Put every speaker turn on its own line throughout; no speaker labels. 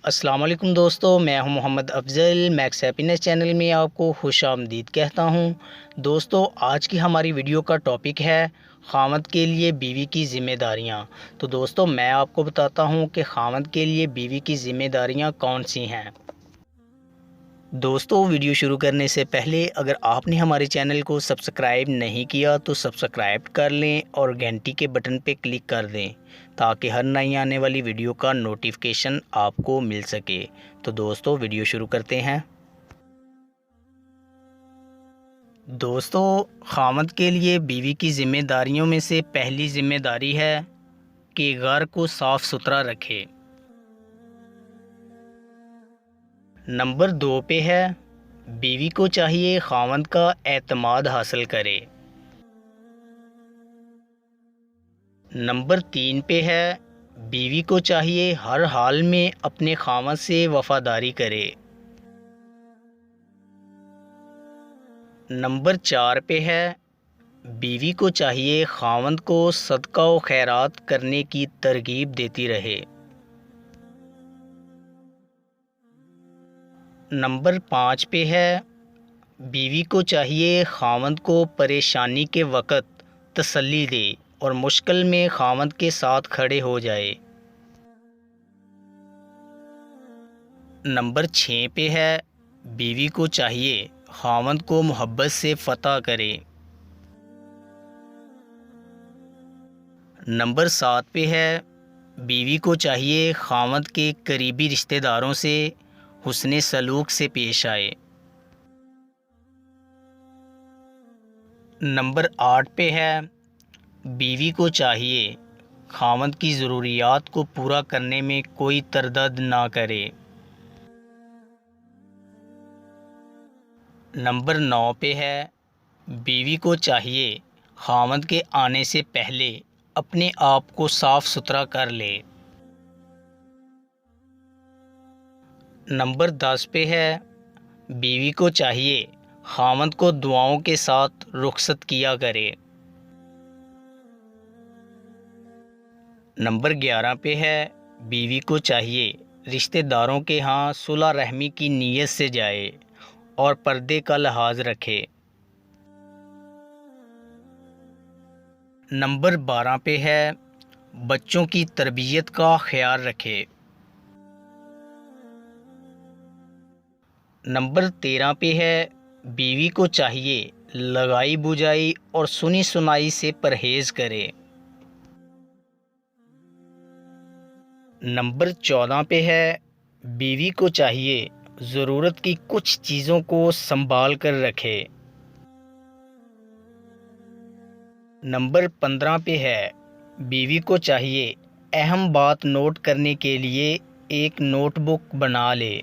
अस्सलाम वालेकुम दोस्तों, मैं हूं Mohammad Afzal. Max happiness channel में आपको खुशामदीद कहता हूं। दोस्तों, आज की हमारी वीडियो का टॉपिक है ख़ावंद के लिए बीवी की ज़िम्मेदारियां। तो दोस्तों, मैं आपको बताता हूं कि ख़ावंद के लिए बीवी की ज़िम्मेदारियां कौन सी हैं। दोस्तों, वीडियो शुरू करने से पहले अगर आपने हमारे चैनल को सब्सक्राइब नहीं किया तो सब्सक्राइब कर लें और घंटी के बटन पर क्लिक कर दें ताकि हर नई आने वाली वीडियो का नोटिफिकेशन आपको मिल सके। तो दोस्तों, वीडियो शुरू करते हैं। दोस्तों, ख़ावंद के लिए बीवी की ज़िम्मेदारियों में से पहली ज़िम्मेदारी है कि घर को साफ़ सुथरा रखे। नंबर 2 पे है बीवी को चाहिए ख़ावंद का एतमाद हासिल करे। नंबर 3 पे है बीवी को चाहिए हर हाल में अपने ख़ावंद से वफ़ादारी करे। नंबर 4 पे है बीवी को चाहिए ख़ावंद को सदका व खैरात करने की तरगीब देती रहे। नंबर 5 पे है बीवी को चाहिए ख़ावंद को परेशानी के वक़्त तसल्ली दे और मुश्किल में ख़ावंद के साथ खड़े हो जाए। नंबर 6 पे है बीवी को चाहिए ख़ावंद को मोहब्बत से फ़तह करे। नंबर 7 पे है बीवी को चाहिए ख़ावंद के करीबी रिश्तेदारों से हुस्ने सलूक से पेश आए। नंबर 8 पे है बीवी को चाहिए ख़ावंद की ज़रूरियात को पूरा करने में कोई तरदद ना करे। नंबर 9 पे है बीवी को चाहिए ख़ावंद के आने से पहले अपने आप को साफ़ सुथरा कर ले। नंबर 10 पे है बीवी को चाहिए ख़ावंद को दुआओं के साथ रुखसत किया करे। नंबर 11 पे है बीवी को चाहिए रिश्तेदारों के यहाँ सुलह रहमी की नीयत से जाए और पर्दे का लिहाज रखे। नंबर 12 पे है बच्चों की तरबियत का ख्याल रखे। नंबर 13 पे है बीवी को चाहिए लगाई बुझाई और सुनी सुनाई से परहेज़ करे। नंबर 14 पे है बीवी को चाहिए ज़रूरत की कुछ चीज़ों को संभाल कर रखे। नंबर 15 पे है बीवी को चाहिए अहम बात नोट करने के लिए एक नोटबुक बना ले।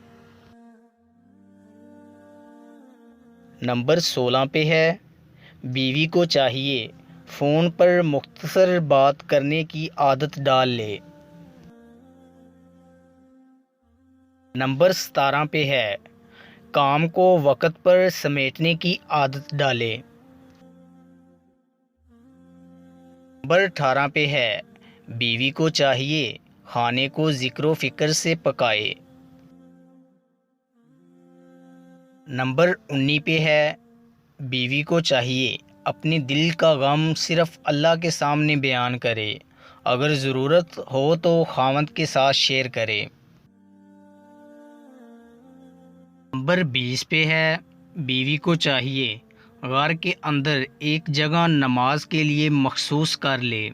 नंबर 16 पे है बीवी को चाहिए फ़ोन पर मुख्तसर बात करने की आदत डाल ले। नंबर 17 पे है काम को वक़्त पर समेटने की आदत डाले। नंबर 18 पे है बीवी को चाहिए खाने को ज़िक्र फ़िक्र से पकाए। नंबर 19 पे है बीवी को चाहिए अपने दिल का गम सिर्फ़ अल्लाह के सामने बयान करे, अगर ज़रूरत हो तो ख़ावंद के साथ शेयर करे। नंबर 20 पे है बीवी को चाहिए घर के अंदर एक जगह नमाज के लिए मखसूस कर ले।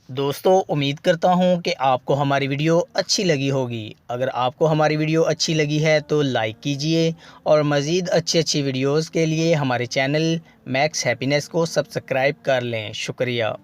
दोस्तों, उम्मीद करता हूं कि आपको हमारी वीडियो अच्छी लगी होगी। अगर आपको हमारी वीडियो अच्छी लगी है तो लाइक कीजिए और मज़ीद अच्छी वीडियोस के लिए हमारे चैनल मैक्स हैप्पीनेस को सब्सक्राइब कर लें। शुक्रिया।